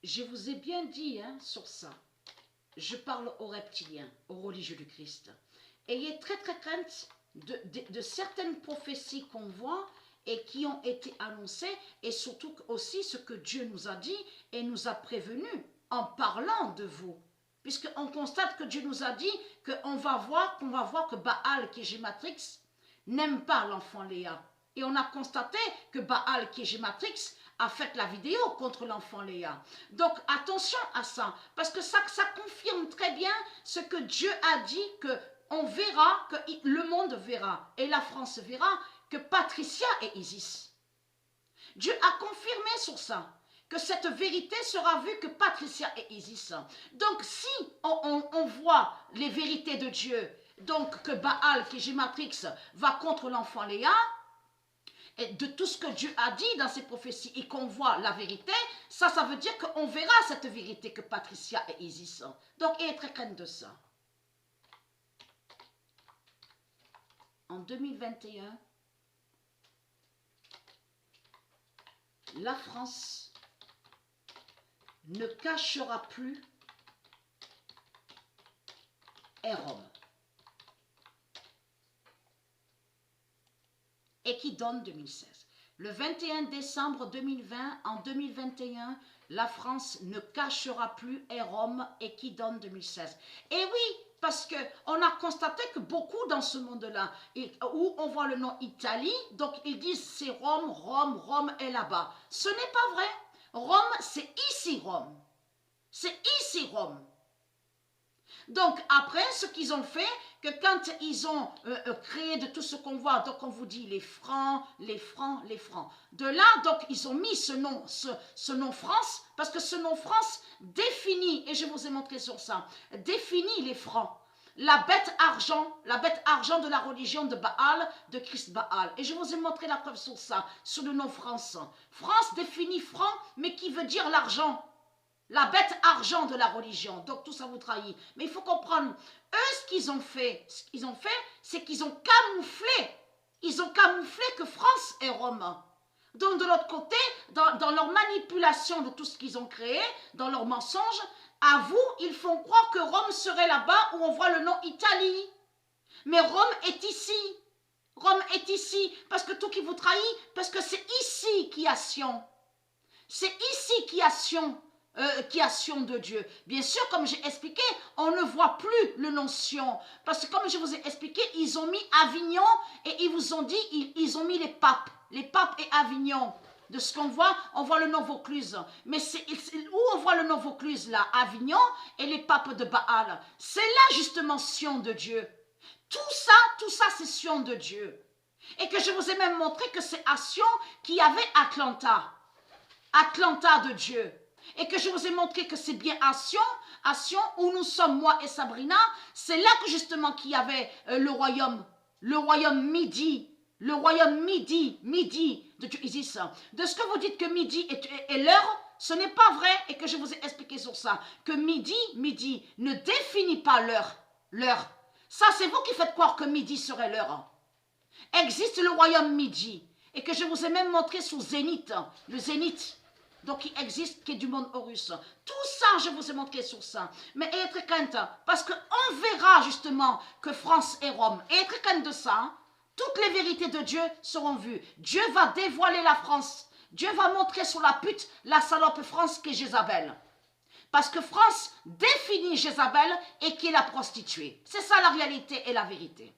je vous ai bien dit hein, sur ça. Je parle aux reptiliens, aux religieux du Christ. Ayez très crainte de certaines prophéties qu'on voit et qui ont été annoncées, et surtout aussi ce que Dieu nous a dit et nous a prévenus en parlant de vous. Puisqu'on constate que Dieu nous a dit qu'on va voir que Baal, qui est Gématrix, n'aime pas l'enfant Léa. Et on a constaté que Baal, qui est Gématrix, a fait la vidéo contre l'enfant Léa. Donc attention à ça, parce que ça confirme très bien ce que Dieu a dit, que on verra, que le monde verra, et la France verra, que Patricia est Isis. Dieu a confirmé sur ça, que cette vérité sera vue que Patricia est Isis. Donc si on voit les vérités de Dieu, donc que Baal, qui est Gématrix, va contre l'enfant Léa, et de tout ce que Dieu a dit dans ses prophéties et qu'on voit la vérité, ça veut dire qu'on verra cette vérité que Patricia et Isis. Donc, ayez très crainte de ça. En 2021, la France ne cachera plus Rome. Et qui donne 2016. Le 21 décembre 2020, en 2021, la France ne cachera plus Rome et qui donne 2016. Et oui, parce qu'on a constaté que beaucoup dans ce monde-là, où on voit le nom Italie, donc ils disent c'est Rome, Rome est là-bas. Ce n'est pas vrai. Rome, c'est ici Rome. C'est ici Rome. Donc après, ce qu'ils ont fait, que quand ils ont créé de tout ce qu'on voit, donc on vous dit les francs. De là, donc ils ont mis ce nom France, parce que ce nom France définit, et je vous ai montré sur ça, définit les francs. La bête argent de la religion de Baal, de Christ Baal. Et je vous ai montré la preuve sur ça, sur le nom France. France définit franc, mais qui veut dire l'argent. La bête argent de la religion. Donc tout ça vous trahit. Mais il faut comprendre, eux, ce qu'ils ont fait, c'est qu'ils ont camouflé. Ils ont camouflé que France est Rome. Donc de l'autre côté, dans leur manipulation de tout ce qu'ils ont créé, dans leurs mensonges, à vous, ils font croire que Rome serait là-bas où on voit le nom Italie. Mais Rome est ici. Rome est ici. Parce que tout qui vous trahit, parce que c'est ici qu'il y a Sion. C'est ici qu'il y a Sion. Qui a Sion de Dieu. Bien sûr, comme j'ai expliqué, on ne voit plus le nom Sion. Parce que comme je vous ai expliqué, ils ont mis Avignon et ils vous ont dit, ils ont mis les papes et Avignon. De ce qu'on voit, on voit le nom Vaucluse. Mais c'est où on voit le nom Vaucluse là, Avignon et les papes de Baal. C'est là justement Sion de Dieu. Tout ça c'est Sion de Dieu. Et que je vous ai même montré que c'est à Sion qu'il y avait Atlanta. Atlanta de Dieu. Et que je vous ai montré que c'est bien à Sion où nous sommes, moi et Sabrina, c'est là que justement qu'il y avait le royaume Midi, Midi de Dieu Isis. De ce que vous dites que Midi est l'heure, ce n'est pas vrai, et que je vous ai expliqué sur ça, que Midi ne définit pas l'heure. Ça, c'est vous qui faites croire que Midi serait l'heure. Existe le royaume Midi, et que je vous ai même montré sur Zénith, le Zénith. Donc, qui existe, qui est du monde Horus. Tout ça, je vous ai montré sur ça. Mais ayez très crainte, parce qu'on verra justement que France est Rome. Ayez très crainte de ça. Toutes les vérités de Dieu seront vues. Dieu va dévoiler la France. Dieu va montrer sur la pute, la salope France qui est Jézabel. Parce que France définit Jézabel et qui est la prostituée. C'est ça la réalité et la vérité.